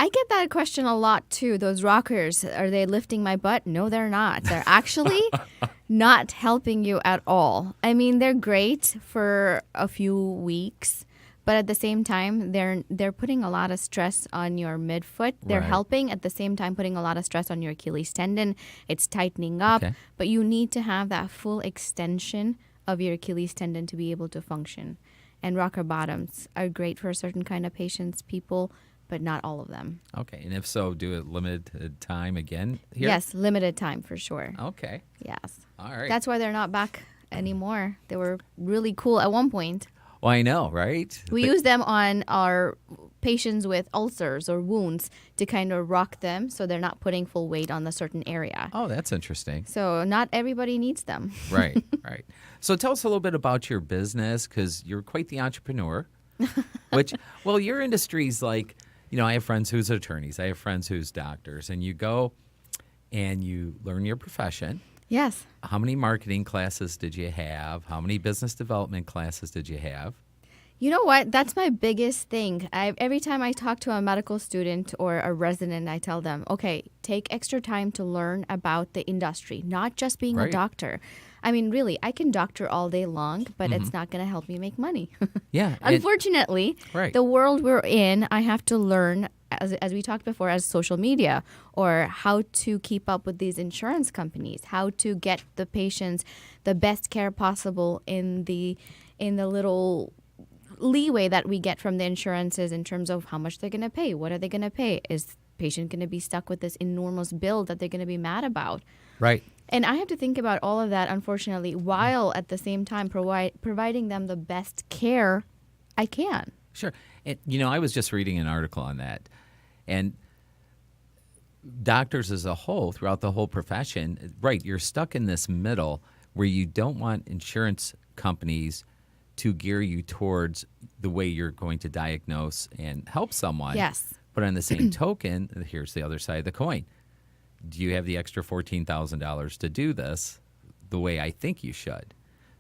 I get that question a lot too. Those rockers, are they lifting my butt? No, they're not. They're actually not helping you at all. I mean, they're great for a few weeks, but at the same time, they're putting a lot of stress on your midfoot. They're Right. helping at the same time putting a lot of stress on your Achilles tendon. It's tightening up, Okay. but you need to have that full extension of your Achilles tendon to be able to function. And rocker bottoms are great for a certain kind of patients, people, but not all of them. Okay. And if so, do it limited time again here? Yes, limited time for sure. Okay. Yes. All right. That's why they're not back anymore. They were really cool at one point. well, I know, right? We use them on our patients with ulcers or wounds to kind of rock them so they're not putting full weight on a certain area. Oh, that's interesting. So not everybody needs them. Right, right. So tell us a little bit about your business because you're quite the entrepreneur, which, well, your industry's like, I have friends who's attorneys. I have friends who's doctors. And you go and you learn your profession. Yes. How many marketing classes did you have? How many business development classes did you have? You know what? That's my biggest thing. Every time I talk to a medical student or a resident, I tell them, okay, take extra time to learn about the industry, not just being a Right. doctor. I mean, really, I can doctor all day long, but it's not going to help me make money. Yeah. and- Unfortunately, Right. the world we're in, I have to learn, as we talked before, as social media, or how to keep up with these insurance companies, how to get the patients the best care possible in the little leeway that we get from the insurances in terms of how much they're going to pay. What are they going to pay? Is patient going to be stuck with this enormous bill that they're going to be mad about? Right. And I have to think about all of that, unfortunately, while at the same time providing them the best care I can. Sure. And, I was just reading an article on that. And doctors as a whole, throughout the whole profession, right, you're stuck in this middle where you don't want insurance companies to gear you towards the way you're going to diagnose and help someone. Yes. But on the same token, here's the other side of the coin. Do you have the extra $14,000 to do this the way I think you should?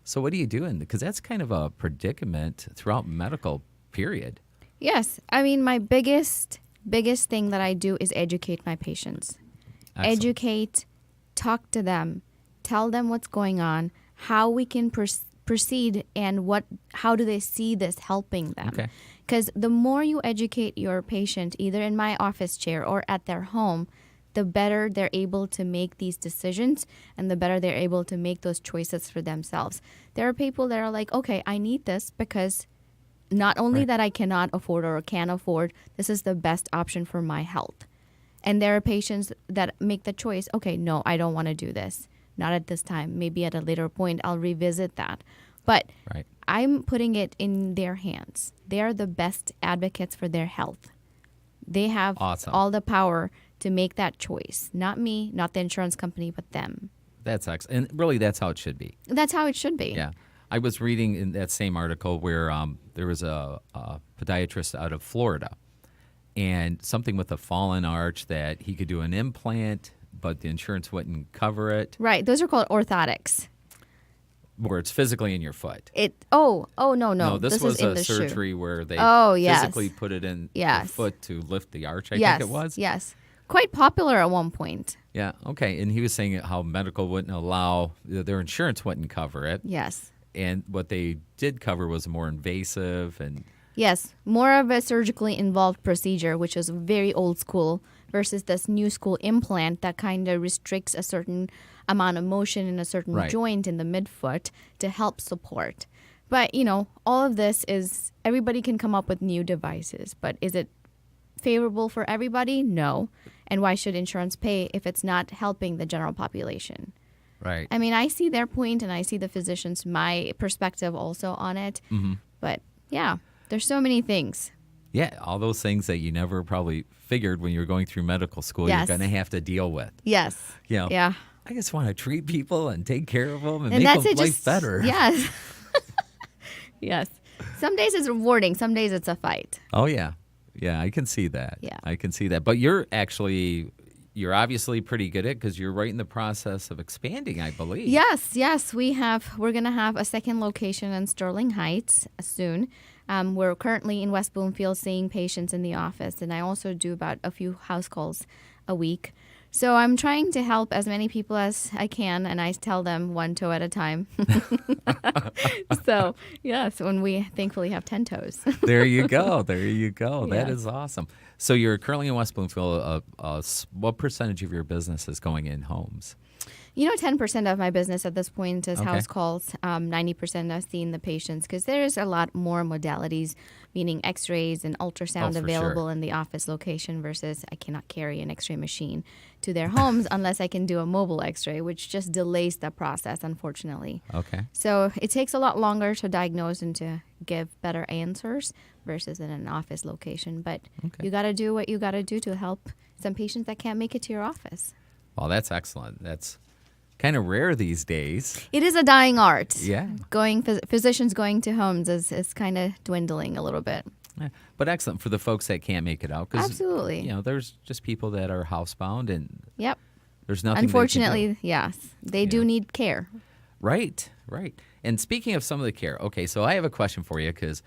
So what are you doing? Because that's kind of a predicament throughout medical, period. Yes. I mean, my biggest thing that I do is educate my patients. Excellent. Educate, talk to them, tell them what's going on, how we can proceed, and how do they see this helping them. Okay. Because the more you educate your patient, either in my office chair or at their home, the better they're able to make these decisions and the better they're able to make those choices for themselves. There are people that are like, okay, I need this because not only Right. that I cannot afford or can afford, this is the best option for my health. And there are patients that make the choice, okay, no, I don't want to do this. Not at this time. Maybe at a later point, I'll revisit that. But Right. I'm putting it in their hands. They are the best advocates for their health. They have Awesome. all the power to make that choice. Not me, not the insurance company, but them. That's excellent. And really, that's how it should be. That's how it should be. Yeah. I was reading in that same article where there was a podiatrist out of Florida and something with a fallen arch that he could do an implant, but the insurance wouldn't cover it, Right. Those are called orthotics. where it's physically in your foot. No. This is was in a the shoe. surgery where they Oh, yes. physically put it in your Yes. foot to lift the arch, I Yes. think it was. Yes. Quite popular at one point. Yeah, okay. And he was saying how medical wouldn't allow, their insurance wouldn't cover it. Yes. And what they did cover was more invasive and Yes. More of a surgically involved procedure, which is very old school, versus this new school implant that kind of restricts a certain amount of motion in a certain Right. joint in the midfoot to help support. But, all of this is, everybody can come up with new devices, but is it favorable for everybody? No. And why should insurance pay if it's not helping the general population? right. I mean, I see their point and I see the physicians, my perspective also on it. Mm-hmm. But yeah, there's so many things. Yeah, all those things that you never probably figured when you were going through medical school Yes. you're going to have to deal with. Yes. Yeah. I just want to treat people and take care of them and And make that's them it. life Just better. Yes. Yes. Some days it's rewarding. Some days it's a fight. Oh, yeah. Yeah, I can see that. Yeah. I can see that. But you're obviously pretty good at it because you're right in the process of expanding, I believe. Yes. We're going to have a second location in Sterling Heights soon. We're currently in West Bloomfield seeing patients in the office, and I also do about a few house calls a week. So I'm trying to help as many people as I can, and I tell them one toe at a time. So, yes, when we thankfully have 10 toes. There you go. There you go. That Yes. is awesome. So you're currently in West Bloomfield. What percentage of your business is going in homes? 10% of my business at this point is Okay. house calls. 90% of seeing the patients because there's a lot more modalities, meaning x-rays and ultrasound for available sure. in the office location versus I cannot carry an x-ray machine to their homes unless I can do a mobile x-ray, which just delays the process, unfortunately. Okay. So it takes a lot longer to diagnose and to give better answers versus in an office location. But Okay. you got to do what you got to do to help some patients that can't make it to your office. Well, that's excellent. That's kind of rare these days. It is a dying art. Yeah. Physicians going to homes is kind of dwindling a little bit. Yeah. But excellent for the folks that can't make it out. 'Cause, Absolutely. there's just people that are housebound and Yep. there's nothing they can do. Unfortunately, yes, they do Yeah. need care. Right, right. And speaking of some of the care, okay, so I have a question for you because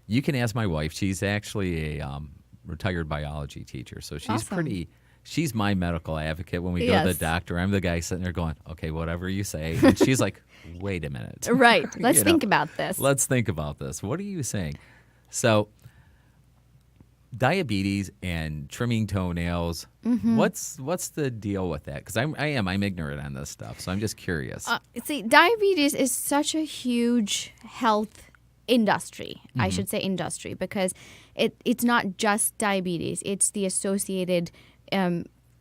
you can ask my wife. She's actually a retired biology teacher, so she's Awesome. she's my medical advocate. When we go to the Yes. doctor, I'm the guy sitting there going, okay, whatever you say. And she's like, wait a minute. Right. Let's You know, think about this. Let's think about this. What are you saying? So, diabetes and trimming toenails. Mm-hmm. What's the deal with that? Because I'm ignorant on this stuff, so I'm just curious. See, diabetes is such a huge health industry. I should say industry because it's not just diabetes. It's the associated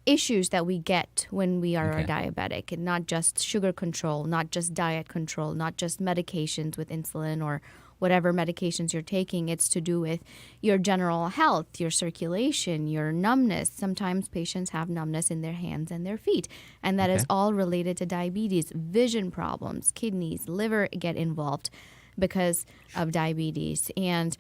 issues that we get when we are Okay. a diabetic, and not just sugar control, not just diet control, not just medications with insulin or whatever medications you're taking. It's to do with your general health, your circulation, your numbness. Sometimes patients have numbness in their hands and their feet, and that is Okay. all related to diabetes. Vision problems, kidneys, liver get involved because of diabetes. And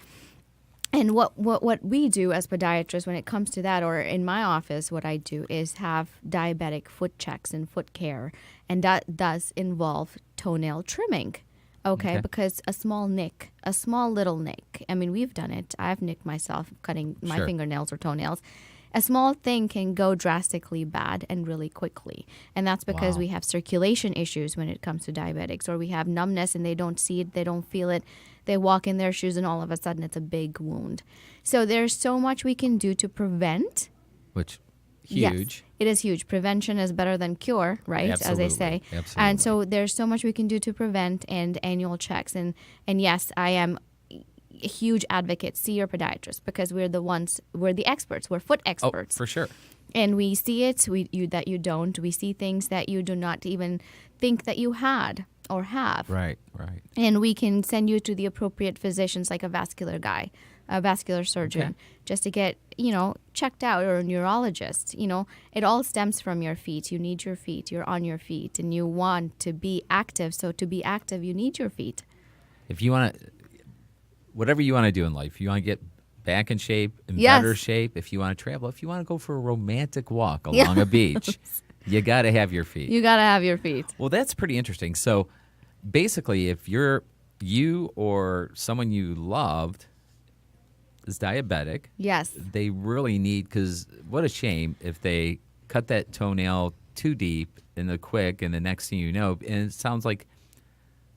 what we do as podiatrists when it comes to that, or in my office, what I do is have diabetic foot checks and foot care, and that does involve toenail trimming. Okay, Okay. because a small little nick. I mean, we've done it. I've nicked myself cutting my Sure. fingernails or toenails. A small thing can go drastically bad and really quickly. And that's because Wow. we have circulation issues when it comes to diabetics, or we have numbness and they don't see it, they don't feel it. They walk in their shoes and all of a sudden it's a big wound. So there's so much we can do to prevent. Which Yes, huge. it is huge. Prevention is better than cure, right? As Absolutely. they say. Absolutely. And so there's so much we can do to prevent and annual checks. And yes, I am a huge advocate. See your podiatrist because we're the experts. We're foot Oh, experts. for sure. And we see it that you don't. We see things that you do not even think that you had or have. Right, right. And we can send you to the appropriate physicians like a vascular guy, a vascular surgeon, Okay. just to get, checked out, or a neurologist. It all stems from your feet. You need your feet. You're on your feet and you want to be active. So to be active, you need your feet. If you want to, whatever you want to do in life, you want to get back in shape, in Yes. better shape, if you want to travel, if you want to go for a romantic walk Yes. along a beach, you got to have your feet. You got to have your feet. Well, that's pretty interesting. So basically, if you or someone you loved is diabetic, Yes. they really need, because what a shame if they cut that toenail too deep in the quick, and the next thing you know, and it sounds like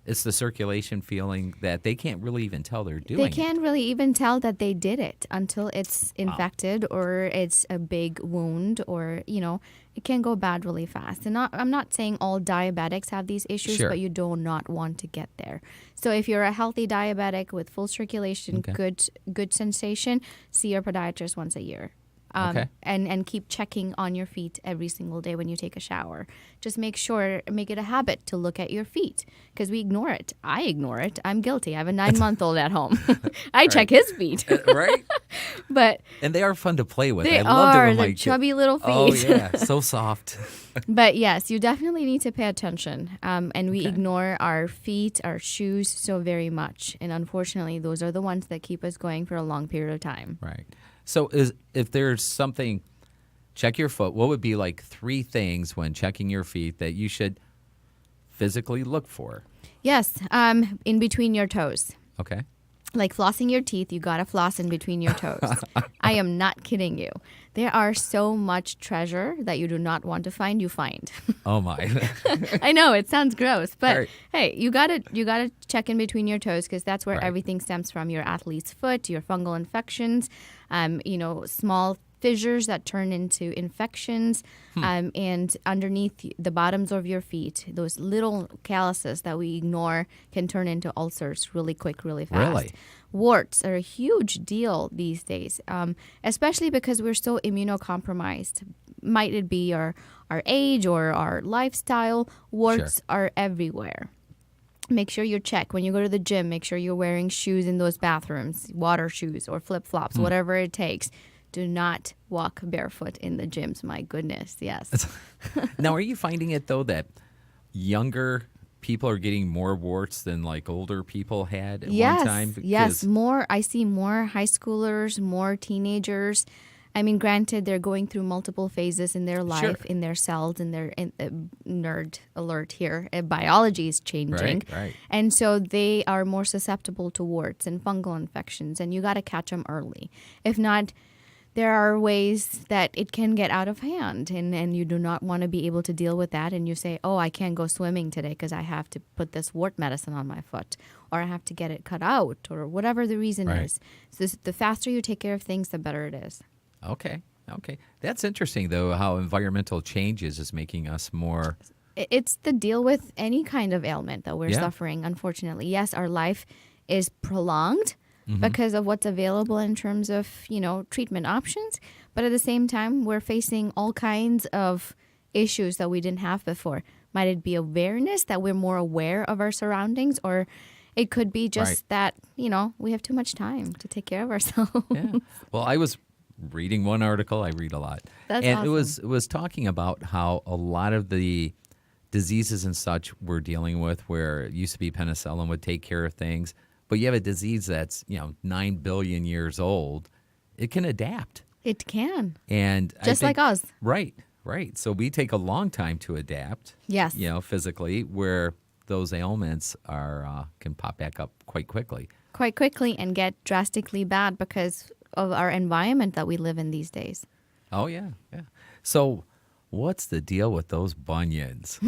it's the circulation feeling that they can't really even tell they're doing They it. can't really even tell that they did it until it's infected or it's a big wound, or, it can go bad really fast. And I'm not saying all diabetics have these issues, Sure. but you do not want to get there. So if you're a healthy diabetic with full circulation, Okay. good sensation, see your podiatrist once a year. Okay. And keep checking on your feet every single day when you take a shower. Just make it a habit to look at your feet because we ignore it. I ignore it. I'm guilty. I have a 9-month-old at home. I check his feet. Right? But And they are fun to play with. they I love are them the with my kid. chubby little feet. Oh, yeah. So soft. But yes, you definitely need to pay attention. And we Okay. ignore our feet, our shoes so very much. And unfortunately, those are the ones that keep us going for a long period of time. Right. So if there's something, check your foot, what would be like 3 things when checking your feet that you should physically look for? Yes, in between your toes. Okay. Like flossing your teeth, you gotta floss in between your toes. I am not kidding you. There are so much treasure that you do not want to find, you find. Oh my. I know it sounds gross, but Right. hey, you gotta check in between your toes because that's where Right. everything stems from. Your athlete's foot, your fungal infections, small fissures that turn into infections, and underneath the bottoms of your feet, those little calluses that we ignore can turn into ulcers really quick, really fast. Really? Warts are a huge deal these days, especially because we're so immunocompromised. Might it be our age or our lifestyle? Warts are everywhere. Make sure you check when you go to the gym. Make sure you're wearing shoes in those bathrooms, water shoes or flip-flops, whatever it takes. Do not walk barefoot in the gyms. My goodness, yes. Now, are you finding it, though, that younger people are getting more warts than like older people had at one time? Yes, more. I see more high schoolers, more teenagers. I mean, granted, they're going through multiple phases in their life, Sure. in their cells, in their nerd alert here. Biology is changing. Right. And so they are more susceptible to warts and fungal infections, and you got to catch them early. If not, there are ways that it can get out of hand, and you do not want to be able to deal with that. And you say, oh, I can't go swimming today because I have to put this wart medicine on my foot, or I have to get it cut out, or whatever the reason Right. is. So the faster you take care of things, the better it is. Okay. That's interesting, though, how environmental changes is making us more. It's the deal with any kind of ailment that we're Yeah. suffering, unfortunately. Yes, our life is prolonged because of what's available in terms of, treatment options. But at the same time, we're facing all kinds of issues that we didn't have before. Might it be awareness, that we're more aware of our surroundings, or it could be just Right. that, we have too much time to take care of ourselves. Yeah. Well, I was reading one article. I read a lot. That's and awesome. it was talking about how a lot of the diseases and such we're dealing with, where it used to be penicillin would take care of things, but you have a disease that's 9 billion years old, it can adapt. It can. And Just like us. Right. So we take a long time to adapt. Yes. Physically, where those ailments can pop back up quite quickly. Quite quickly and get drastically bad because of our environment that we live in these days. Oh yeah. So, what's the deal with those bunions?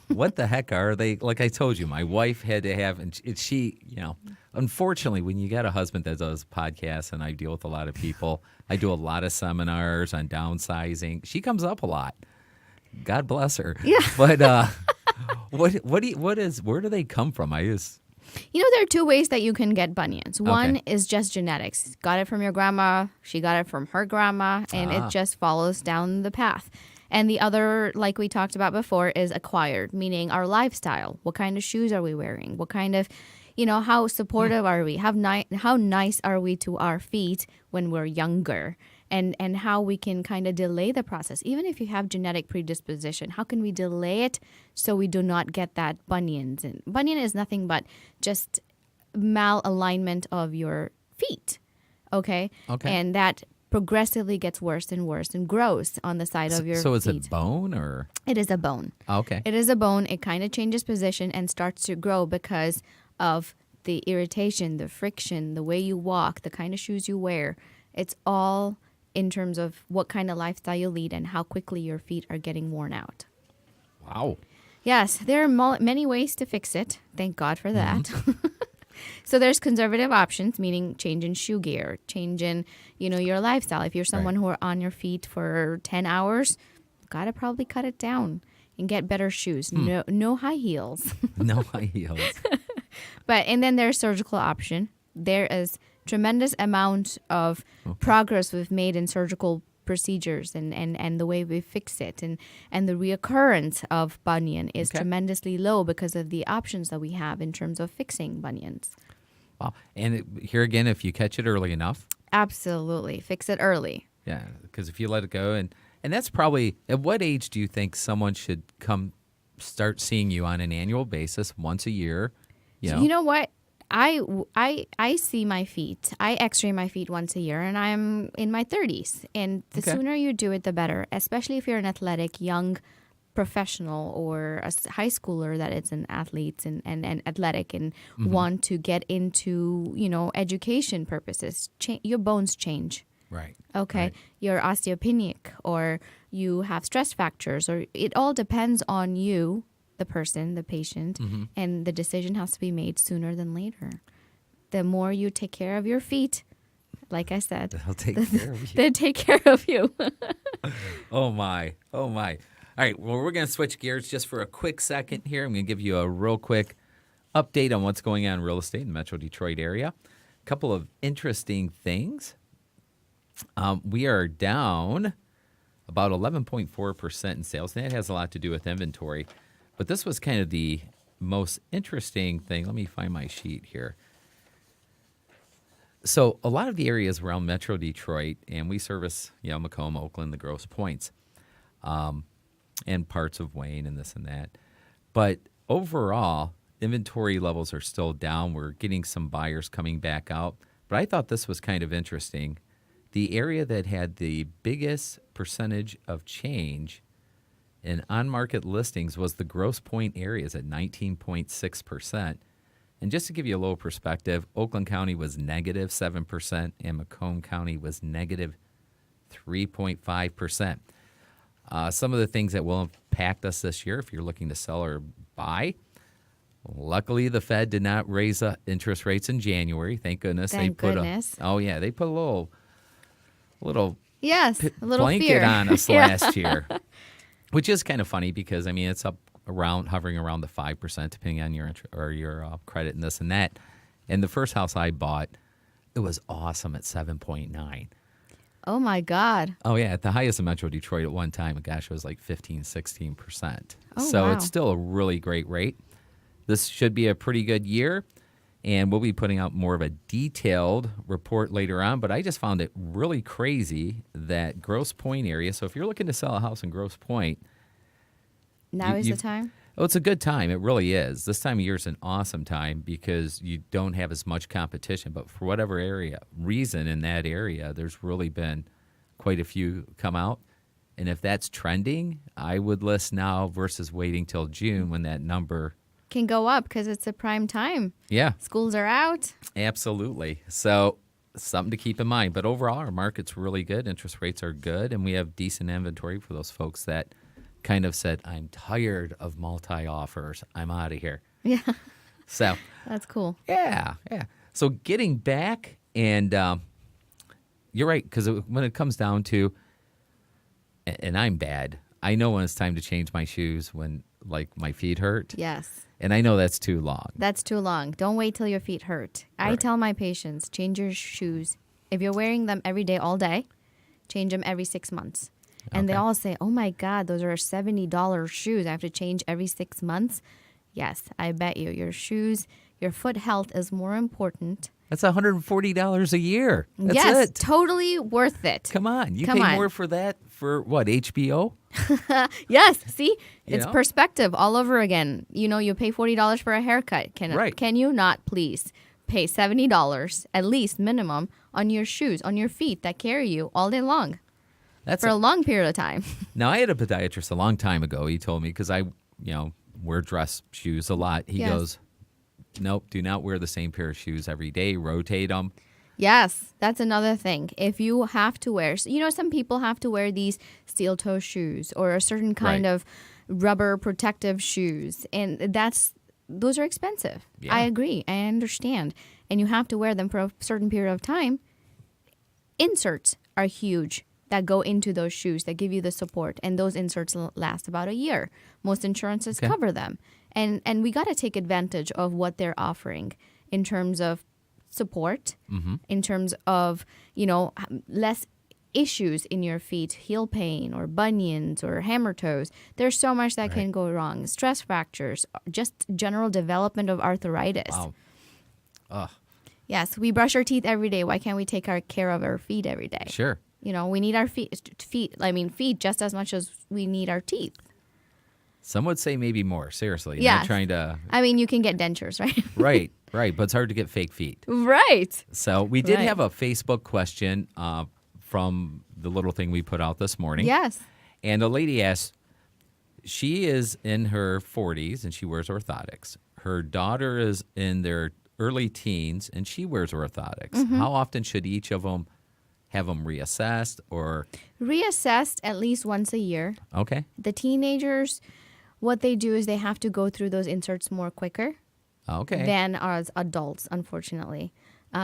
What the heck are they? Like I told you, my wife had to have, and she, unfortunately, when you got a husband that does podcasts, and I deal with a lot of people, I do a lot of seminars on downsizing. She comes up a lot. God bless her. Yeah. But where do they come from? There are two ways that you can get bunions. One is just genetics. Got it from your grandma. She got it from her grandma, and it just follows down the path. And the other, like we talked about before, is acquired, meaning our lifestyle. What kind of shoes are we wearing? What kind of, how supportive are we? How nice are we to our feet when we're younger? And how we can kind of delay the process. Even if you have genetic predisposition, how can we delay it so we do not get that bunions? And bunion is nothing but just malalignment of your feet, okay? And that progressively gets worse and worse and grows on the side of your feet. So is it bone or? It is a bone. Okay. It is a bone. It kind of changes position and starts to grow because of the irritation, the friction, the way you walk, the kind of shoes you wear. It's all in terms of what kind of lifestyle you lead and how quickly your feet are getting worn out. Wow. Yes, there are many ways to fix it. Thank God for that. So there's conservative options, meaning change in shoe gear, change in, your lifestyle. If you're someone who are on your feet for 10 hours, got to probably cut it down and get better shoes. No high heels. No high heels. And then there's surgical option. There is tremendous amount of progress we've made in surgical procedures and the way we fix it. And the reoccurrence of bunion is tremendously low because of the options that we have in terms of fixing bunions. Wow. And here again, if you catch it early enough. Absolutely. Fix it early. Yeah, because if you let it go, and that's probably, at what age do you think someone should start seeing you on an annual basis, once a year? You know what? I see my feet. I x-ray my feet once a year, and I'm in my 30s. And the sooner you do it, the better, especially if you're an athletic, young professional or high schooler that is an athlete and athletic and want to get into, education purposes, your bones change. Right. Okay. Right. You're osteopenic or you have stress fractures, or it all depends on you, the person, the patient, and the decision has to be made sooner than later. The more you take care of your feet, like I said, They'll take care of you. they take care of you. Oh, my. Oh, my. All right. Well, we're going to switch gears just for a quick second here. I'm going to give you a real quick update on what's going on in real estate in the Metro Detroit area. A couple of interesting things. We are down about 11.4% in sales, and that has a lot to do with inventory. But this was kind of the most interesting thing. Let me find my sheet here. So a lot of the areas around Metro Detroit, and we service, Macomb, Oakland, the Grosse Points, and parts of Wayne and this and that. But overall, inventory levels are still down. We're getting some buyers coming back out. But I thought this was kind of interesting. The area that had the biggest percentage of change in on-market listings was the Grosse Pointe areas at 19.6%. And just to give you a little perspective, Oakland County was negative 7% and Macomb County was negative 3.5%. Some of the things that will impact us this year, if you're looking to sell or buy, luckily the Fed did not raise interest rates in January. Thank goodness. Thank goodness. They put a little Yes, a little blanket fear on us last year, which is kind of funny because, it's up hovering around the 5%, depending on your credit and this and that. And the first house I bought, it was awesome at 7.9. Oh, my God. Oh, yeah. At the highest in Metro Detroit at one time, gosh, it was like 15, 16%. Oh, so wow. It's still a really great rate. This should be a pretty good year. And we'll be putting out more of a detailed report later on. But I just found it really crazy that Grosse Pointe area. So if you're looking to sell a house in Grosse Pointe, Now is the time? oh, it's a good time. It really is. This time of year is an awesome time because you don't have as much competition. But for whatever reason in that area, there's really been quite a few come out. And if that's trending, I would list now versus waiting till June when that number Can go up because it's a prime time. Yeah, Schools are out. absolutely. So something to keep in mind. But overall, our market's really good. Interest rates are good. And we have decent inventory for those folks that kind of said, I'm tired of multi-offers. I'm out of here. Yeah, So, that's cool. yeah. So getting back, and you're right, because when it comes down to, and I'm bad, I know when it's time to change my shoes when, my feet hurt. Yes. And I know that's too long. That's too long. Don't wait till your feet hurt. I Right. tell my patients, change your shoes. If you're wearing them every day, all day, change them every 6 months. And they Okay. all say, oh my God, those are $70 shoes. I have to change every 6 months. Yes, I bet you. Your shoes, your foot health is more important. That's $140 a year. That's yes, it. totally worth it. Come on. You Come pay on. more for that for what, HBO? Yes, see? You It's know? perspective all over again. You pay $40 for a haircut. Right. Can you not please pay $70 at least minimum on your shoes, on your feet that carry you all day long That's for a long period of time? Now, I had a podiatrist a long time ago. He told me, because I, wear dress shoes a lot. He Yes. goes, nope, do not wear the same pair of shoes every day. Rotate them. Yes, that's another thing. If you have to wear, some people have to wear these steel toe shoes or a certain kind Right. of rubber protective shoes, and those are expensive. Yeah. I agree. I understand. And you have to wear them for a certain period of time. Inserts are huge that go into those shoes that give you the support, and those inserts last about a year. Most insurances Okay. cover them. And we got to take advantage of what they're offering in terms of support, in terms of, less issues in your feet, heel pain or bunions or hammer toes. There's so much that can go wrong. Stress fractures, just general development of arthritis. Wow. Ugh. Yes, we brush our teeth every day. Why can't we take care of our feet every day? Sure. We need our feet just as much as we need our teeth. Some would say maybe more. Seriously. Yes. Not trying to. You can get dentures, right? Right. But it's hard to get fake feet. Right. So we did Right. have a Facebook question from the little thing we put out this morning. Yes. And the lady asked, she is in her 40s and she wears orthotics. Her daughter is in their early teens and she wears orthotics. How often should each of them have them reassessed or? Reassessed at least once a year. Okay. The teenagers, what they do is they have to go through those inserts more quicker Okay. than as adults, unfortunately.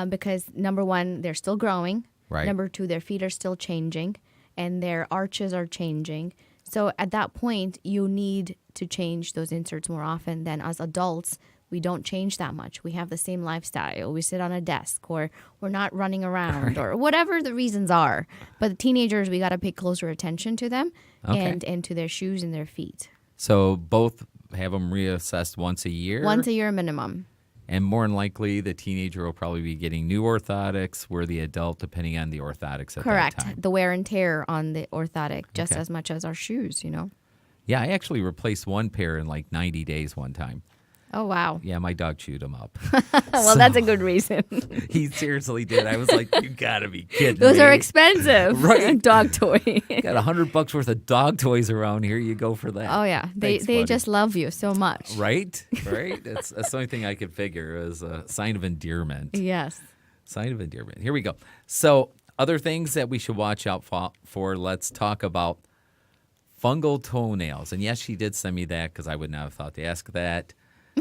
Because number one, they're still growing. Right. Number two, their feet are still changing and their arches are changing. So at that point, you need to change those inserts more often than as adults. We don't change that much. We have the same lifestyle. We sit on a desk or we're not running around or whatever the reasons are. But the teenagers, we got to pay closer attention to them and to their shoes and their feet. So both have them reassessed once a year? Once a year minimum. And more than likely, the teenager will probably be getting new orthotics, where the adult, depending on the orthotics at that time. Correct. The wear and tear on the orthotic just as much as our shoes, you know. Yeah, I actually replaced one pair in like 90 days one time. Oh, wow. Yeah, my dog chewed them up. Well, that's a good reason. He seriously did. I was like, you got to be kidding Those me. are expensive. Right. Dog toy. Got $100 worth of dog toys around here. You go for that. Oh, yeah. They Thanks, buddy. just love you so much. Right? That's the only thing I could figure is a sign of endearment. Yes. Sign of endearment. Here we go. So other things that we should watch out for, let's talk about fungal toenails. And yes, she did send me that because I would not have thought to ask that.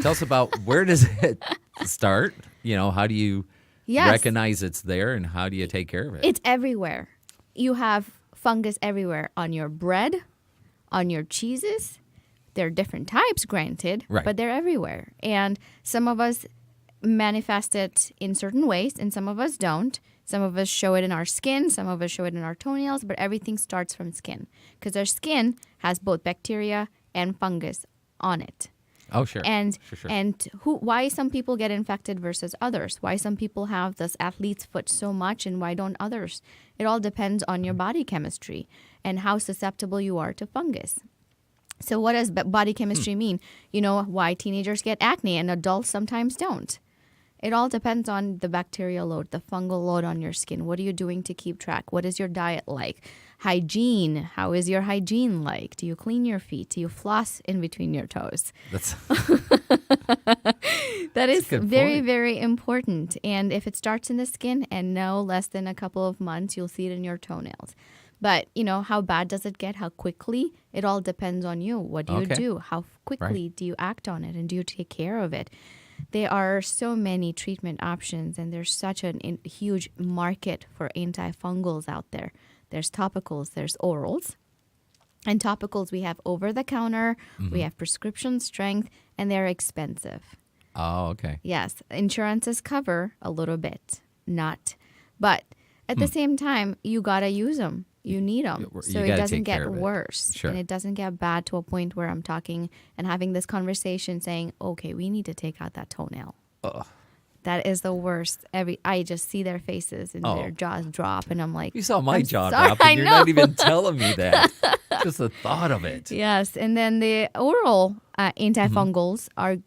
Tell us about where does it start? You know, how do you recognize it's there and how do you take care of it? It's everywhere. You have fungus everywhere on your bread, on your cheeses. There are different types, granted, but they're everywhere. And some of us manifest it in certain ways and some of us don't. Some of us show it in our skin, some of us show it in our toenails, but everything starts from skin because our skin has both bacteria and fungus on it. Oh, sure. And Sure. why some people get infected versus others? Why some people have this athlete's foot so much and why don't others? It all depends on your body chemistry and how susceptible you are to fungus. So what does body chemistry mean? You know why teenagers get acne and adults sometimes don't. It all depends on the bacterial load, the fungal load on your skin. What are you doing to keep track? What is your diet like? Hygiene. How is your hygiene like? Do you clean your feet? Do you floss in between your toes? That is very, very important. And if it starts in the skin and no less than a couple of months, you'll see it in your toenails. But, you know, how bad does it get? How quickly? It all depends on you. What do you do? How quickly do you act on it? And do you take care of it? There are so many treatment options, and there's such a huge market for antifungals out there. There's topicals, there's orals. And topicals, we have over-the-counter, we have prescription strength, and they're expensive. Oh, okay. Yes, insurances cover a little bit, not. But at the same time, you got to use them. You need them so it doesn't get worse. Sure. And it doesn't get bad to a point where I'm talking and having this conversation saying, okay, we need to take out that toenail. Ugh. That is the worst. I just see their faces and their jaws drop, and I'm like, you saw my jaw sorry, drop, and you're not even telling me that. Just the thought of it. Yes, and then the oral antifungals are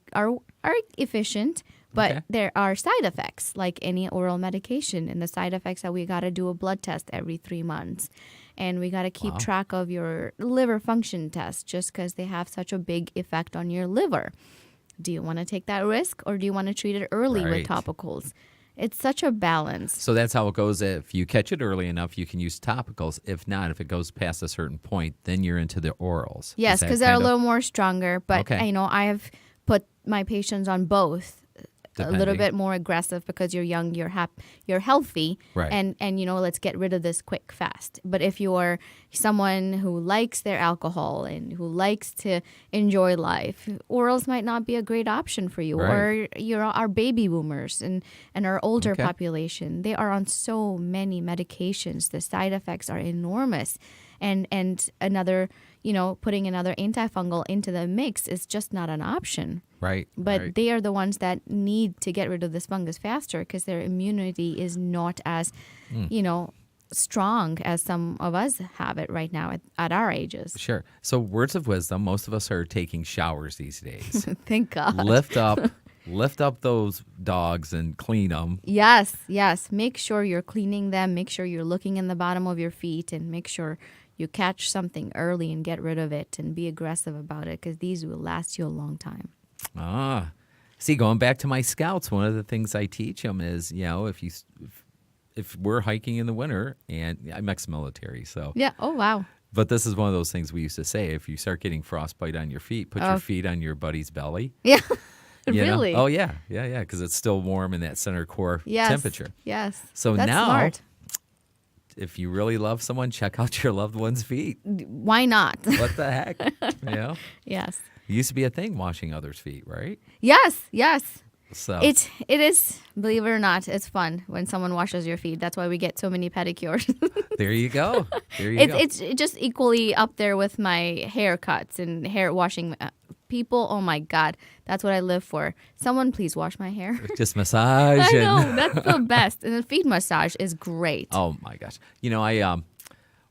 efficient, but there are side effects like any oral medication, and the side effects that we got to do a blood test every 3 months, and we got to keep track of your liver function test just because they have such a big effect on your liver. Do you want to take that risk, or do you want to treat it early with topicals? It's such a balance. So that's how it goes. If you catch it early enough, you can use topicals. If not, if it goes past a certain point, then you're into the orals. Yes, because they're a little more stronger. But, you know, I have put my patients on both. A little bit more aggressive because you're young, you're healthy, and you know, let's get rid of this quick, fast. But if you're someone who likes their alcohol and who likes to enjoy life, orals might not be a great option for you. Or you're our baby boomers and our older population. They are on so many medications. The side effects are enormous. And another, you know, putting another antifungal into the mix is just not an option. But they are the ones that need to get rid of this fungus faster because their immunity is not as, you know, strong as some of us have it right now at our ages. Sure. So words of wisdom, most of us are taking showers these days. Thank God. Lift up those dogs and clean them. Yes. Make sure you're cleaning them. Make sure you're looking in the bottom of your feet and make sure you catch something early and get rid of it and be aggressive about it, because these will last you a long time. See, going back to my scouts, one of the things I teach them is, if we're hiking in the winter, and I'm ex-military, so Yeah. Oh, wow. but this is one of those things we used to say: if you start getting frostbite on your feet, put your feet on your buddy's belly. Yeah. You know? Really? Oh yeah, because it's still warm in that center core temperature. Yes. So That's now, smart. if you really love someone, check out your loved one's feet. Why not? What the heck? Yes. It used to be a thing washing others' feet, right? Yes. Yes. So It is, believe it or not, it's fun when someone washes your feet. That's why we get so many pedicures. there you go. There you go. It's just equally up there with my haircuts and hair washing. People, oh my God, that's what I live for. Someone please wash my hair. Just massage. I know, that's the best. And the feet massage is great. Oh my gosh! I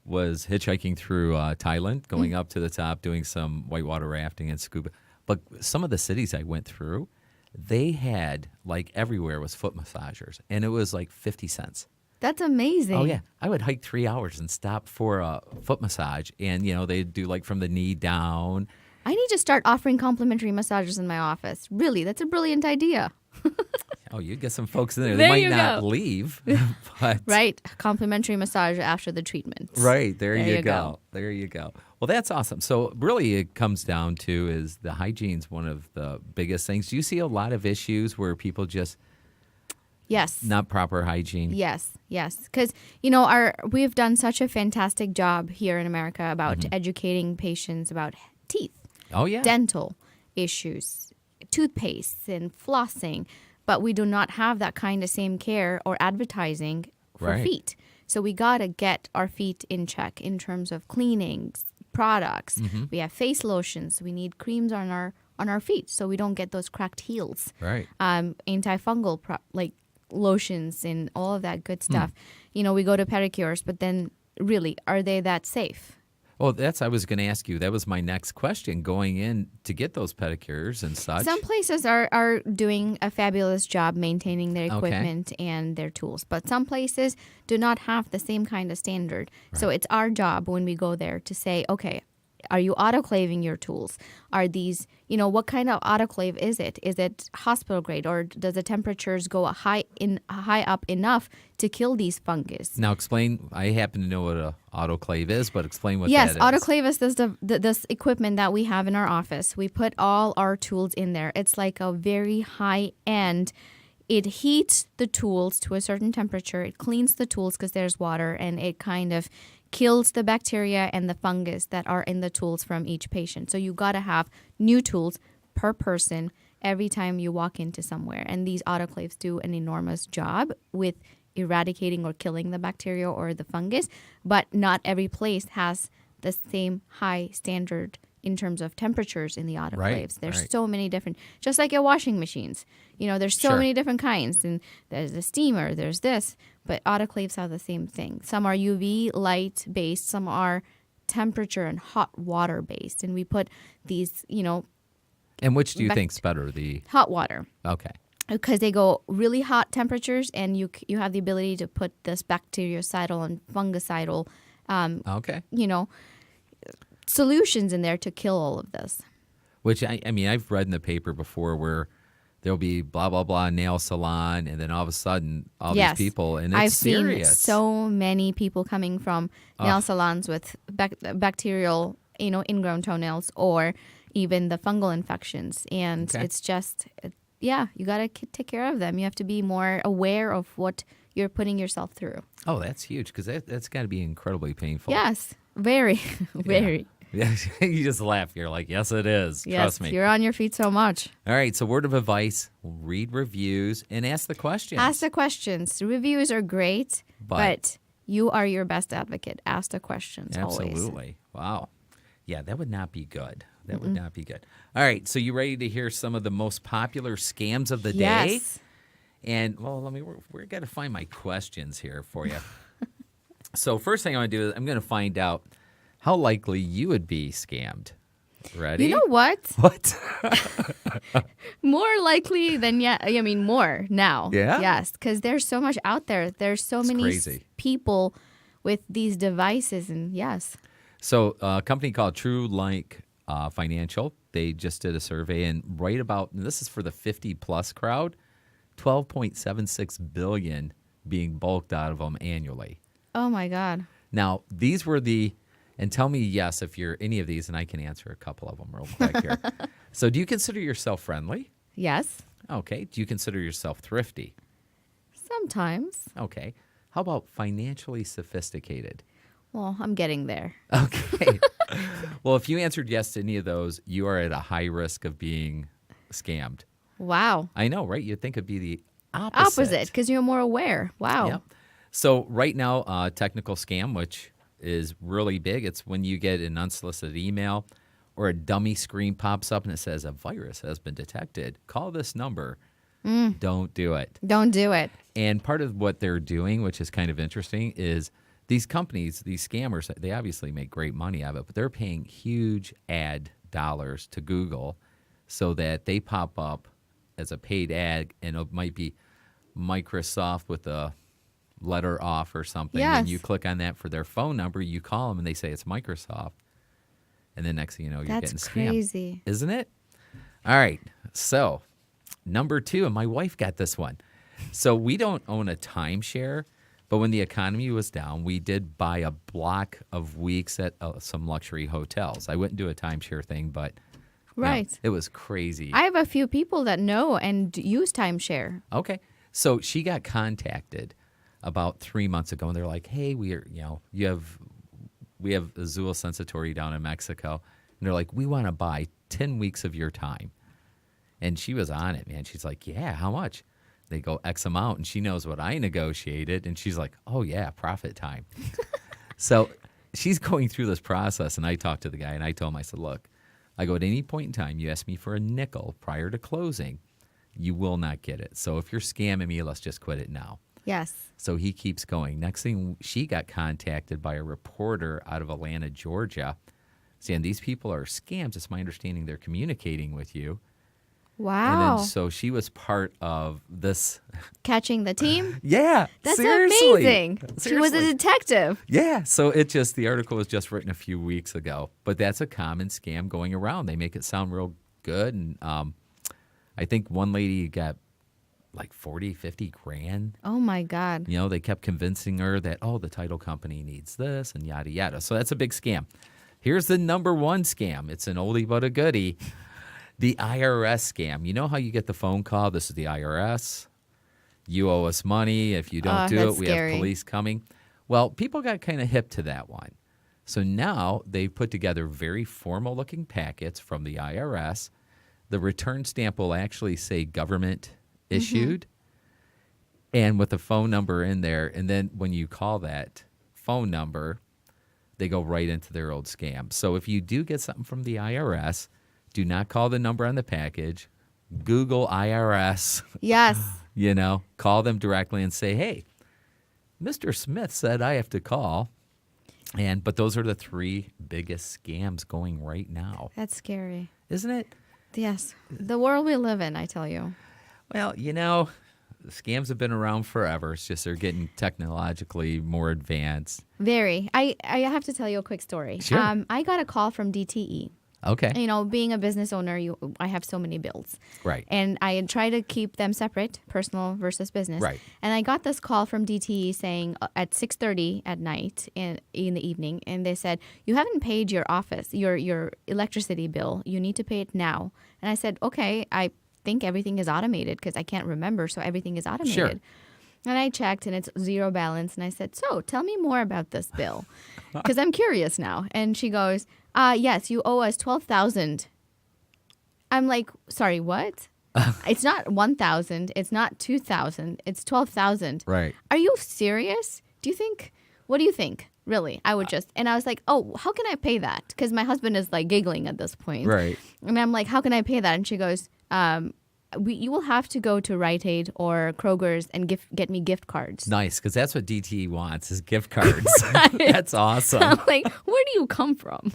was hitchhiking through Thailand, going up to the top, doing some whitewater rafting and scuba. But some of the cities I went through, they had, like, everywhere was foot massagers, and it was like 50 cents. That's amazing. Oh, yeah. I would hike 3 hours and stop for a foot massage, and, they'd do, like, from the knee down. I need to start offering complimentary massages in my office. Really, that's a brilliant idea. Oh, you'd get some folks in there. There They you might not go. leave, but... Right, complimentary massage after the treatment. Right, there you you go. There you go. Well, that's awesome. So really it comes down to is the hygiene's one of the biggest things. Do you see a lot of issues where people just Yes. not proper hygiene? Yes, because we've done such a fantastic job here in America about educating patients about teeth, Oh, yeah. dental issues, toothpaste, and flossing, but we do not have that kind of same care or advertising for Right. feet. So we gotta get our feet in check in terms of cleanings, products. We have face lotions. We need creams on our feet so we don't get those cracked heels. Right. Antifungal lotions and all of that good stuff. We go to pedicures, but then really, are they that safe? Well, I was going to ask you. That was my next question, going in to get those pedicures and such. Some places are doing a fabulous job maintaining their Okay. equipment and their tools, but some places do not have the same kind of standard. So it's our job when we go there to say, okay, are you autoclaving your tools? Are these, what kind of autoclave is it? Is it hospital grade, or does the temperatures go high up enough to kill these fungus? Now explain. I happen to know what an autoclave is, but explain what Yes, that is. autoclave is this equipment that we have in our office. We put all our tools in there. It's like a very high end. It heats the tools to a certain temperature. It cleans the tools because there's water, and it kind of kills the bacteria and the fungus that are in the tools from each patient. So you got to have new tools per person every time you walk into somewhere. And these autoclaves do an enormous job with eradicating or killing the bacteria or the fungus, but not every place has the same high standard in terms of temperatures in the autoclaves. Right, There's right. so many different, just like your washing machines. There's so Sure. many different kinds, and there's the steamer, there's this, but autoclaves are the same thing. Some are UV light based, some are temperature and hot water based, and we put these, And which do you think's better? The hot water. okay. Because they go really hot temperatures, and you have the ability to put this bactericidal and fungicidal, Okay. solutions in there to kill all of this. Which I mean, I've read in the paper before where there'll be blah blah blah nail salon, and then all of a sudden all Yes. these people, and it's I've serious. seen so many people coming from nail salons with bacterial, ingrown toenails, or even the fungal infections, and Okay. it's just, you got to take care of them. You have to be more aware of what you're putting yourself through. Oh, that's huge because that's got to be incredibly painful. Yes, very, very. Yeah, you just laugh. You're like, yes, it is. Yes, Trust me. you're on your feet so much. All right. So, word of advice: read reviews and ask the questions. Ask the questions. The reviews are great, but you are your best advocate. Ask the questions always. Absolutely. Wow. Yeah, that would not be good. That would not be good. All right. So, you ready to hear some of the most popular scams of the day? Yes. And we're got to find my questions here for you. So, first thing I want to do is I'm going to find out how likely you would be scammed. Ready? You know what? What? More likely than more now. Yeah? Yes, because there's so much out there. There's so many crazy. people with these devices, and yes. So a company called True Like Financial, they just did a survey, and and this is for the 50-plus crowd, 12.76 billion being bulked out of them annually. Oh my God. Now, these were and tell me yes if you're any of these, and I can answer a couple of them real quick here. So do you consider yourself friendly? Yes. Okay. Do you consider yourself thrifty? Sometimes. Okay. How about financially sophisticated? Well, I'm getting there. Okay. Well, if you answered yes to any of those, you are at a high risk of being scammed. Wow. I know, right? You'd think it'd be the opposite. Because you're more aware. Wow. Yep. So right now, technical scam, which is really big, it's when you get an unsolicited email or a dummy screen pops up and it says a virus has been detected. Call this number. Don't do it. Don't do it. And part of what they're doing, which is kind of interesting, is these companies, these scammers, they obviously make great money out of it, but they're paying huge ad dollars to Google so that they pop up as a paid ad, and it might be Microsoft with a letter off or something. Yes. And you click on that for their phone number, you call them, and they say it's Microsoft. And then next thing you know, you're getting That's scammed. crazy. Isn't it? All right. So number 2, and my wife got this one. So we don't own a timeshare, but when the economy was down, we did buy a block of weeks at some luxury hotels. I wouldn't do a timeshare thing, but Right. it was crazy. I have a few people that know and use timeshare. Okay. So she got contacted about 3 months ago, and they're like, hey, we have Azul Sensatori down in Mexico. And they're like, we want to buy 10 weeks of your time. And she was on it, man. She's like, yeah, how much? They go X amount, and she knows what I negotiated. And she's like, oh, yeah, profit time. So she's going through this process, and I talked to the guy, and I told him, I said, look, I go, at any point in time, you ask me for a nickel prior to closing, you will not get it. So if you're scamming me, let's just quit it now. Yes. So he keeps going. Next thing, she got contacted by a reporter out of Atlanta, Georgia, saying these people are scams. It's my understanding they're communicating with you. Wow. And then so she was part of this. Catching the team? Yeah. That's seriously. amazing. She was a Seriously. detective. Yeah. So the article was just written a few weeks ago, but that's a common scam going around. They make it sound real good. And I think one lady got like 40, 50 grand. Oh, my God. You know, they kept convincing her that, the title company needs this and yada, yada. So that's a big scam. Here's the number 1 scam. It's an oldie but a goodie. The IRS scam. You know how you get the phone call? This is the IRS. You owe us money. If you don't do it, we have police coming. Well, people got kind of hip to that one. So now they've put together very formal-looking packets from the IRS. The return stamp will actually say government issued, and with a phone number in there. And then when you call that phone number, they go right into their old scam. So if you do get something from the IRS, do not call the number on the package. Google IRS. Yes. Call them directly and say, hey, Mr. Smith said I have to call. But those are the 3 biggest scams going right now. That's scary. Isn't it? Yes. The world we live in, I tell you. Well, scams have been around forever. It's just they're getting technologically more advanced. Very. I have to tell you a quick story. Sure. I got a call from DTE. Okay. Being a business owner, I have so many bills. Right. And I try to keep them separate, personal versus business. Right. And I got this call from DTE saying at 6:30 at night in the evening, and they said, you haven't paid your your electricity bill. You need to pay it now. And I said, okay, I think everything is automated because I can't remember, so everything is automated. Sure. And I checked, and it's zero balance. And I said, so tell me more about this bill because I'm curious now. And she goes, yes, you owe us $12,000. I'm like, sorry, what? It's not 1,000. It's not 2,000. It's 12,000. Right. Are you serious? What do you think? Really? I would and I was like, oh, how can I pay that? Because my husband is like giggling at this point. Right. And I'm like, how can I pay that? And she goes, you will have to go to Rite Aid or Kroger's and get me gift cards. Nice, because that's what DTE wants is gift cards. That's awesome. I'm like, where do you come from?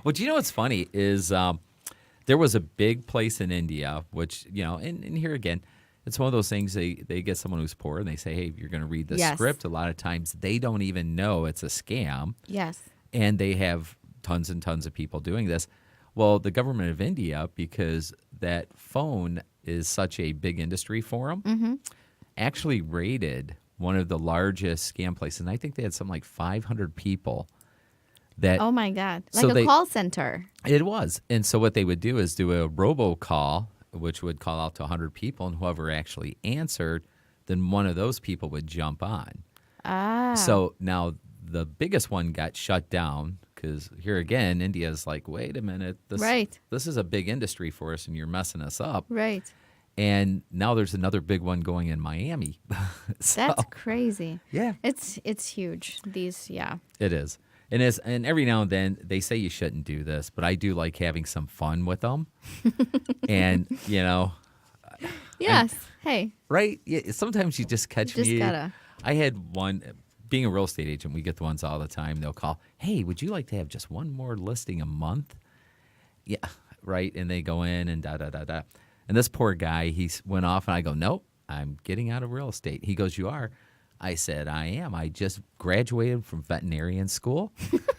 Well, do you know what's funny is there was a big place in India, which, and here again, it's one of those things they get someone who's poor and they say, hey, you're going to read the Yes. script. A lot of times they don't even know it's a scam. Yes. And they have tons and tons of people doing this. Well, the government of India, because that phone is such a big industry for them, actually raided one of the largest scam places. And I think they had something like 500 people that. Oh my God. Like So a call center. It was. And so what they would do is do a robocall, which would call out to 100 people, and whoever actually answered, then one of those people would jump on. Ah. So now the biggest one got shut down because here again, India's like, wait a minute, this is a big industry for us and you're messing us up. Right. And now there's another big one going in Miami. That's crazy. Yeah. It's huge. It is. And every now and then they say you shouldn't do this, but I do like having some fun with them. And, Yes. Hey. Right? Yeah, sometimes you just catch me. Gotta. I had one, being a real estate agent, we get the ones all the time. They'll call, hey, would you like to have just one more listing a month? Yeah, right. And they go in and da-da-da-da. And this poor guy, he went off and I go, nope, I'm getting out of real estate. He goes, you are? I said, I am. I just graduated from veterinarian school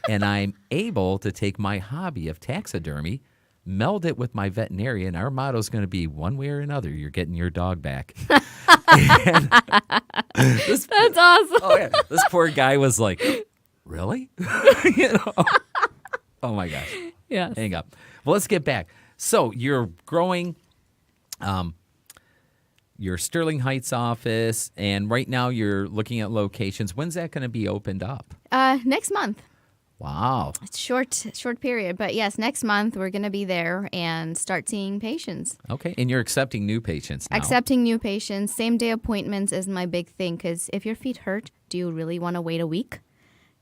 and I'm able to take my hobby of taxidermy, meld it with my veterinarian. Our motto is going to be one way or another, you're getting your dog back. That's awesome. Oh, yeah. This poor guy was like, really? Oh, my gosh. Yes. Hang up. Well, let's get back. So you're growing your Sterling Heights office, and right now you're looking at locations. When's that going to be opened up? Next month. Wow. It's short period, but yes, next month we're going to be there and start seeing patients. Okay, and you're accepting new patients now. Accepting new patients. Same day appointments is my big thing because if your feet hurt, do you really want to wait a week?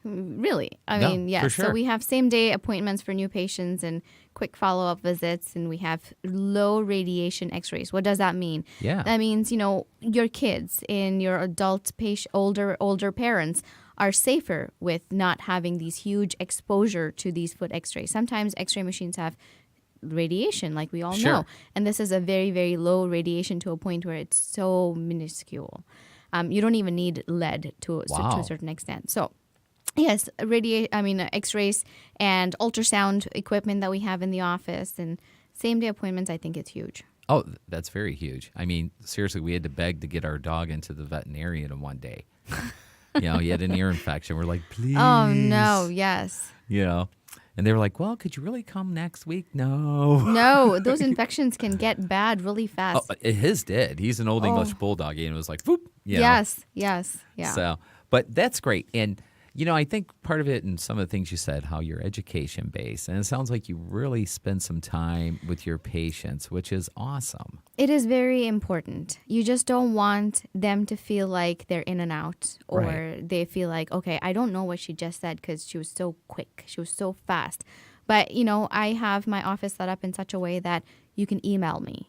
Really? I mean, yes. for sure. So we have same day appointments for new patients and quick follow-up visits, and we have low radiation x-rays. What does that mean? Yeah. That means, your kids and your adult older parents are safer with not having these huge exposure to these foot x-rays. Sometimes x-ray machines have radiation, like we all Sure. know. And this is a very, very low radiation to a point where it's so minuscule. You don't even need lead to a certain extent. So yes, x-rays and ultrasound equipment that we have in the office and same-day appointments, I think it's huge. Oh, that's very huge. I mean, seriously, we had to beg to get our dog into the veterinarian in one day. He had an ear infection. We're like, please. Oh, no, yes. And they were like, well, could you really come next week? No. No, those infections can get bad really fast. Oh, his did. He's an old English bulldog, and it was like, whoop. Yes, yeah. So, but that's great. And, I think part of it and some of the things you said, how you're education based, and it sounds like you really spend some time with your patients, which is awesome. It is very important. You just don't want them to feel like they're in and out or they feel like, okay, I don't know what she just said because she was so quick. She was so fast. But, I have my office set up in such a way that you can email me.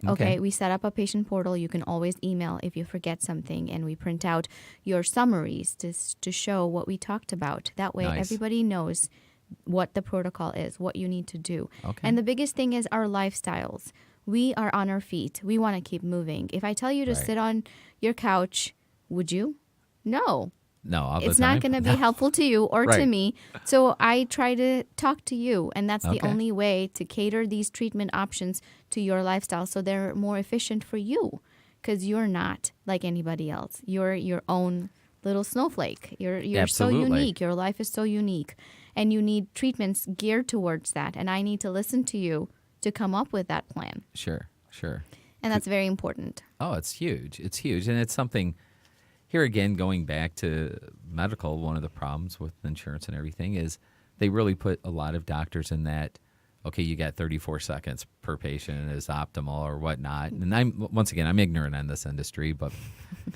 Okay, we set up a patient portal. You can always email if you forget something, and we print out your summaries to show what we talked about. That way, everybody knows what the protocol is, what you need to do. Okay. And the biggest thing is our lifestyles. We are on our feet. We want to keep moving. If I tell you to sit on your couch, would you? No. No, all the it's time. not going to be helpful to you or to me. So I try to talk to you, and that's the only way to cater these treatment options to your lifestyle so they're more efficient for you, because you're not like anybody else. You're your own little snowflake. You're so unique. Your life is so unique, and you need treatments geared towards that, and I need to listen to you to come up with that plan. Sure. And that's very important. Oh, it's huge. It's huge, and it's something. Here again, going back to medical, one of the problems with insurance and everything is they really put a lot of doctors in that, okay, you got 34 seconds per patient is optimal or whatnot. And I'm ignorant on this industry, but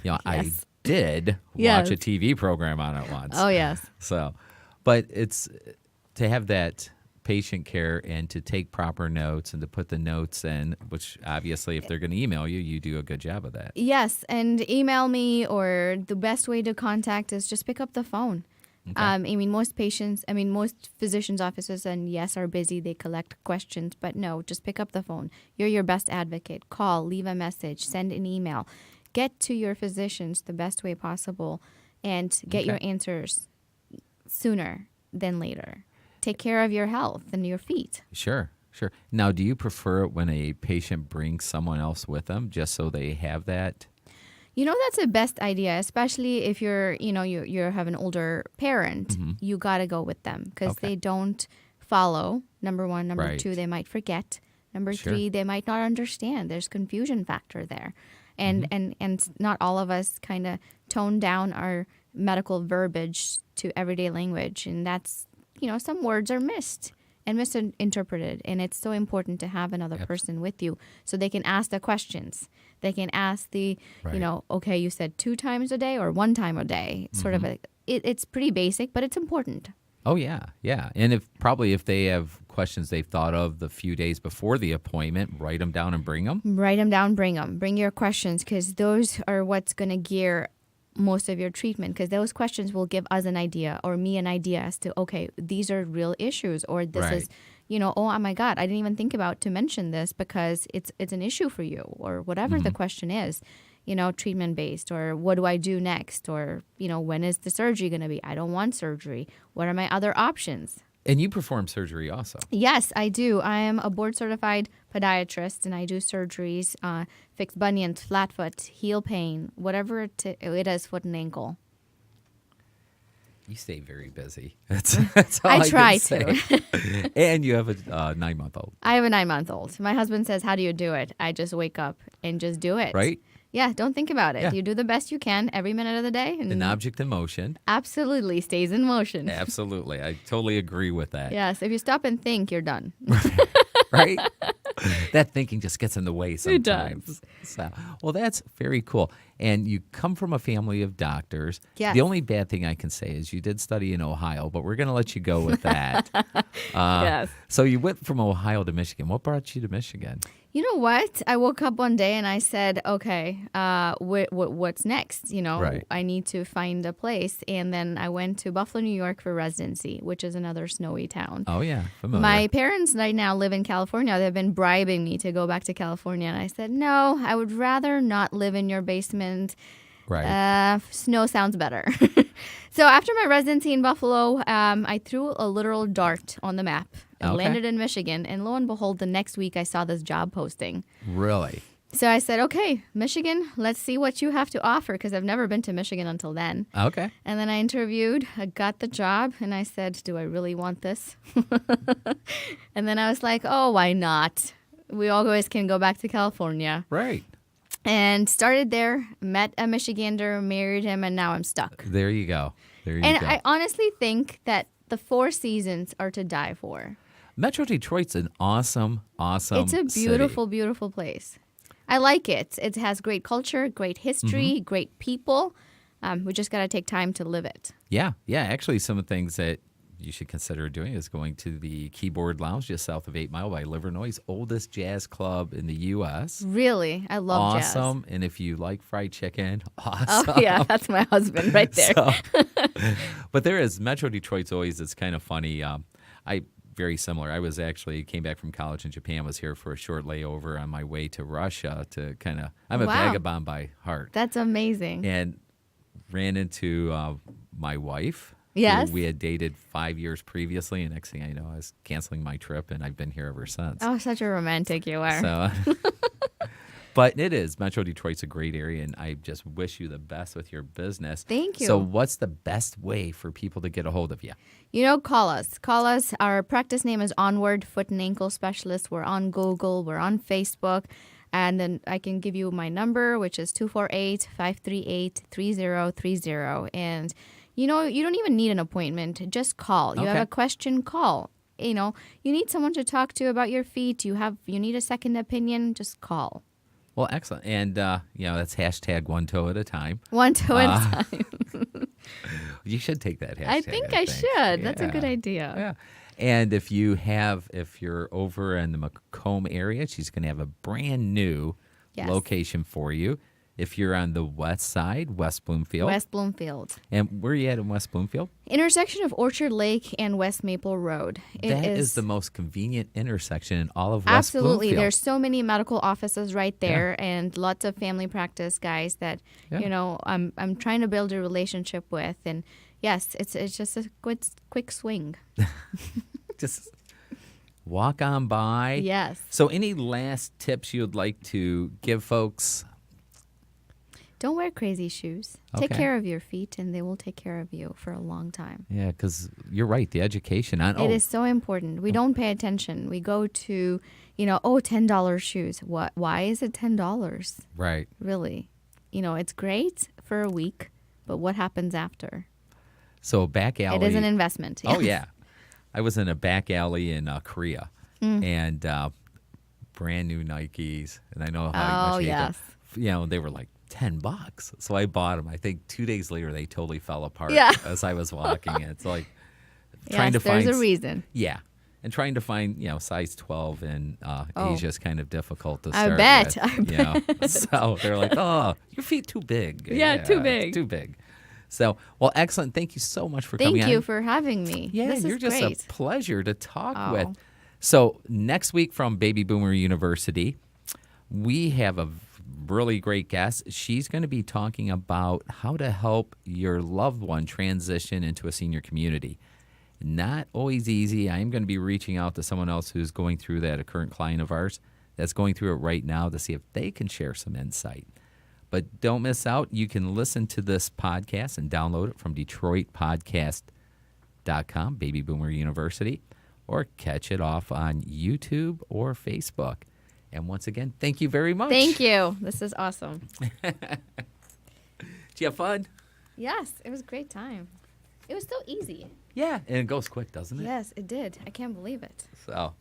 I did watch a TV program on it once. Oh, yes. So, but it's to have that patient care and to take proper notes and to put the notes in, which obviously if they're going to email you, you do a good job of that. Yes, and email me, or the best way to contact is just pick up the phone. Okay. Most physicians' offices, and yes, are busy. They collect questions, but no, just pick up the phone. You're your best advocate. Call, leave a message, send an email. Get to your physicians the best way possible and get your answers sooner than later. Take care of your health and your feet. Sure. Now, do you prefer it when a patient brings someone else with them just so they have that? That's the best idea, especially if you have an older parent. You got to go with them because they don't follow. Number one. Number two, they might forget. Number three, they might not understand. There's confusion factor there. And not all of us kind of tone down our medical verbiage to everyday language. And that's, some words are missed and misinterpreted. And it's so important to have another person with you so they can ask the questions. They can ask okay, you said 2 times a day or 1 time a day. Sort of it's pretty basic, but it's important. Oh, yeah. And if they have questions they've thought of the few days before the appointment, write them down and bring them. Write them down, bring them. Bring your questions because those are what's going to gear most of your treatment because those questions will give us an idea or me an idea as to, okay, these are real issues or this is, oh my God, I didn't even think about to mention this because it's an issue for you or whatever the question is. Treatment based or what do I do next? Or, when is the surgery going to be? I don't want surgery. What are my other options? And you perform surgery also. Yes, I do. I am a board certified podiatrist and I do surgeries, fix bunions, flat foot, heel pain, whatever it is, foot and ankle. You stay very busy. That's all I try can say. to. And you have a 9-month-old. I have a 9-month-old. My husband says, how do you do it? I just wake up and just do it. Right? Yeah, don't think about it. Yeah. You do the best you can every minute of the day. And An object in motion. absolutely stays in motion. Absolutely. I totally agree with that. Yes, if you stop and think, you're done. Right? That thinking just gets in the way sometimes. It does. So, well, that's very cool. And you come from a family of doctors. Yes. The only bad thing I can say is you did study in Ohio, but we're going to let you go with that. Yes. So you went from Ohio to Michigan. What brought you to Michigan? You know what? I woke up one day and I said, okay, what's next? Right. I need to find a place. And then I went to Buffalo, New York for residency, which is another snowy town. Oh, yeah. Familiar. My parents right now live in California. They've been bribing me to go back to California. And I said, no, I would rather not live in your basement. Right. Snow sounds better. So after my residency in Buffalo, I threw a literal dart on the map and landed in Michigan. And lo and behold, the next week I saw this job posting. Really? So I said, okay, Michigan, let's see what you have to offer because I've never been to Michigan until then. Okay. And then I interviewed, I got the job, and I said, do I really want this? And then I was like, oh, why not? We always can go back to California. Right. And started there, met a Michigander, married him, and now I'm stuck. There you go. And I honestly think that the 4 seasons are to die for. Metro Detroit's an awesome It's a beautiful, city. beautiful place. I like it. It has great culture, great history, great people. We just got to take time to live it. Yeah. Actually, some of the things that you should consider doing is going to the Keyboard Lounge just south of 8 Mile by Livernois, oldest jazz club in the U.S. Really? I love jazz. Awesome. And if you like fried chicken, awesome. Oh, yeah. That's my husband right there. But there is, Metro Detroit's always, it's kind of funny. Very similar. I came back from college in Japan, was here for a short layover on my way to Russia to I'm a vagabond by heart. That's amazing. And ran into my wife. Yes. Who we had dated 5 years previously, and next thing I know, I was canceling my trip, and I've been here ever since. Oh, such a romantic you are. So, but it is. Metro Detroit's a great area, and I just wish you the best with your business. Thank you. So what's the best way for people to get a hold of you? Call us. Call us. Our practice name is Onward Foot and Ankle Specialist. We're on Google. We're on Facebook. And then I can give you my number, which is 248-538-3030. And you don't even need an appointment. Just call. You have a question, call. You need someone to talk to about your feet. You need a second opinion, just call. Well, excellent. And, that's hashtag 1 toe at a time. 1 toe at a time. You should take that hashtag. I think I should. That's a good idea. Yeah. And if you're over in the Macomb area, she's going to have a brand new location for you. If you're on the west side, West Bloomfield. West Bloomfield. And where are you at in West Bloomfield? Intersection of Orchard Lake and West Maple Road. That is the most convenient intersection in all of West Bloomfield. Absolutely. There's so many medical offices right there and lots of family practice guys that, I'm trying to build a relationship with. And Yes, it's just a quick swing. Just walk on by. Yes. So any last tips you would like to give folks? Don't wear crazy shoes. Take Okay. care of your feet, and they will take care of you for a long time. Yeah, because you're right. The education on It is so important. We don't pay attention. We go to, $10 shoes. What? Why is it $10? right. Really? It's great for a week, but what happens after? So back alley. It is an investment. Oh yes. yeah, I was in a back alley in Korea, and brand new Nikes, and I know how Oh, much you hate them. yes. They were like $10. So I bought them. I think 2 days later they totally fell apart Yeah. as I was walking it. It's like trying Yes, to find there's a reason. Yeah. And trying to find, size 12 in Asia is kind of difficult to I start bet. with. I bet. So they're like, oh, your feet too big. Yeah, too big. It's too big. So, well, excellent. Thank you so much for coming Thank on. you for having me. Yeah, this you're is just great. a pleasure to talk Oh. with. So next week from Baby Boomer University, we have a really great guest. She's going to be talking about how to help your loved one transition into a senior community. Not always easy. I am going to be reaching out to someone else who's going through that, a current client of ours that's going through it right now to see if they can share some insight. But don't miss out. You can listen to this podcast and download it from DetroitPodcast.com, Baby Boomer University, or catch it off on YouTube or Facebook. And once again, thank you very much. Thank you. This is awesome. Did you have fun? Yes, it was a great time. It was so easy. Yeah, and it goes quick, doesn't it? Yes, it did. I can't believe it. So